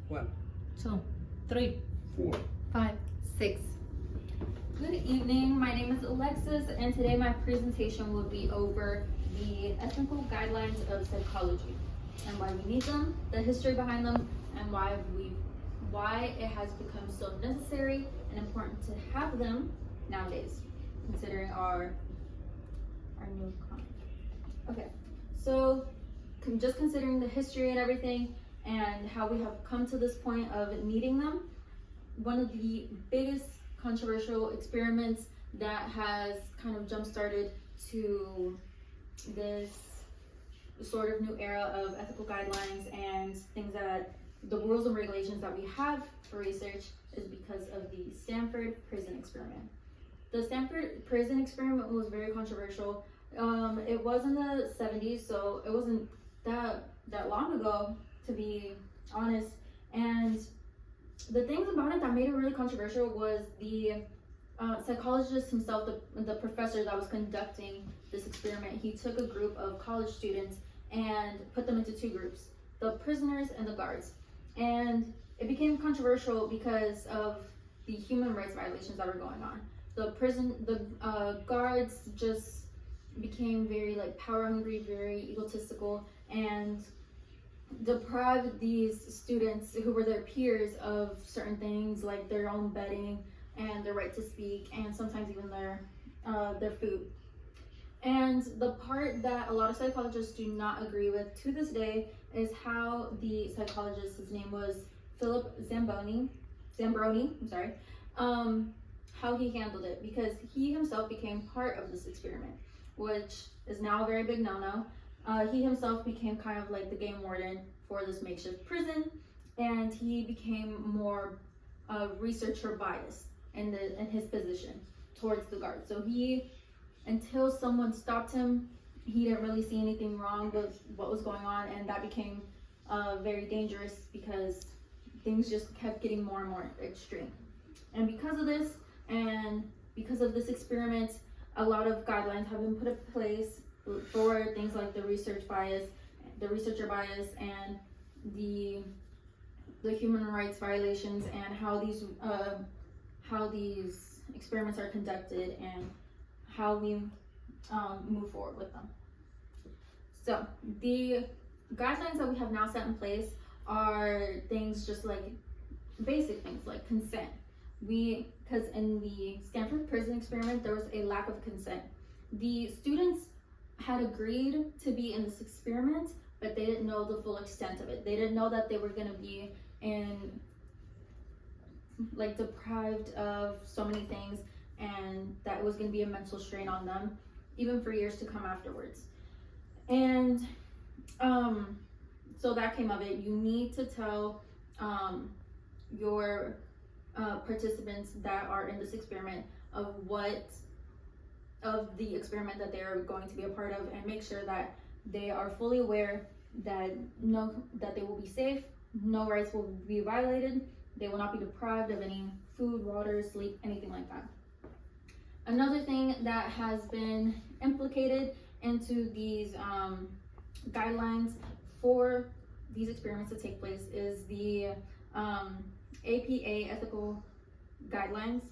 1, 2, 3, 4. 5, 6. Good evening, my name is Alexis, and today my presentation will be over the ethical guidelines of psychology and why we need them, the history behind them, and why it has become so necessary and important to have them nowadays, considering our new economy. Okay, so just considering the history and everything and how we have come to this point of needing them, one of the biggest controversial experiments that has kind of jump-started to this sort of new era of ethical guidelines and things that the rules and regulations that we have for research is because of the Stanford Prison Experiment. The Stanford Prison Experiment was very controversial. It was in the 70s, so it wasn't that long ago, to be honest. And the things about it that made it really controversial was the psychologist himself, the professor that was conducting this experiment. He took a group of college students and put them into two groups, the prisoners and the guards. And it became controversial because of the human rights violations that were going on. The guards just became very power hungry, very egotistical, and deprived these students who were their peers of certain things like their own bedding and their right to speak, and sometimes even their food. And the part that a lot of psychologists do not agree with to this day is how the psychologist, his name was Philip Zambroni, how he handled it, because he himself became part of this experiment, which is now a very big no-no. He himself became kind of like the game warden for this makeshift prison, and he became more researcher biased in his position towards the guards. So until someone stopped him, he didn't really see anything wrong with what was going on, and that became very dangerous because things just kept getting more and more extreme. And because of this, and because of this experiment, a lot of guidelines have been put in place for things like the researcher bias, and the human rights violations, and how these experiments are conducted, and how we move forward with them. So the guidelines that we have now set in place are things just like basic things like consent. Because in the Stanford Prison Experiment, there was a lack of consent. The students had agreed to be in this experiment, but they didn't know the full extent of it. They didn't know that they were going to be deprived of so many things, and that it was going to be a mental strain on them, even for years to come afterwards. And so that came of it. You need to tell your participants that are in this experiment of the experiment that they are going to be a part of, and make sure that they are fully aware that they will be safe, no rights will be violated, they will not be deprived of any food, water, sleep, anything like that. Another thing that has been implicated into these guidelines for these experiments to take place is the APA ethical guidelines,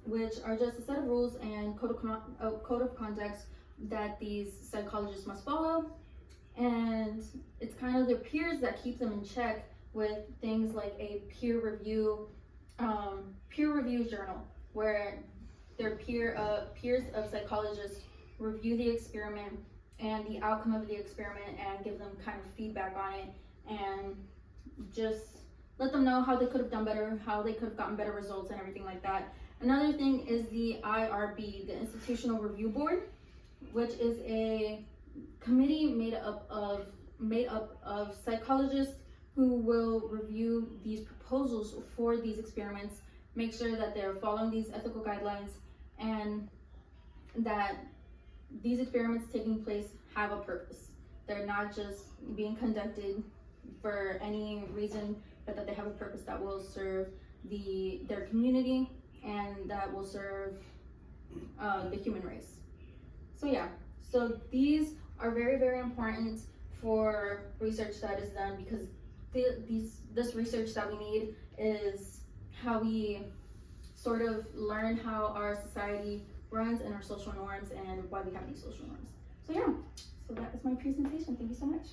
which are just a set of rules and code of conduct that these psychologists must follow. And it's kind of their peers that keep them in check with things like a peer review journal, where their peers of psychologists review the experiment and the outcome of the experiment and give them kind of feedback on it, and just let them know how they could have done better, how they could have gotten better results, and everything like that. Another thing is the IRB, the Institutional Review Board, which is a committee made up of psychologists who will review these proposals for these experiments, make sure that they're following these ethical guidelines, and that these experiments taking place have a purpose. They're not just being conducted for any reason, but that they have a purpose that will serve their community, and that will serve the human race. So these are very, very important for research that is done, because this research that we need is how we sort of learn how our society runs and our social norms and why we have these social norms. So yeah, so that is my presentation. Thank you so much.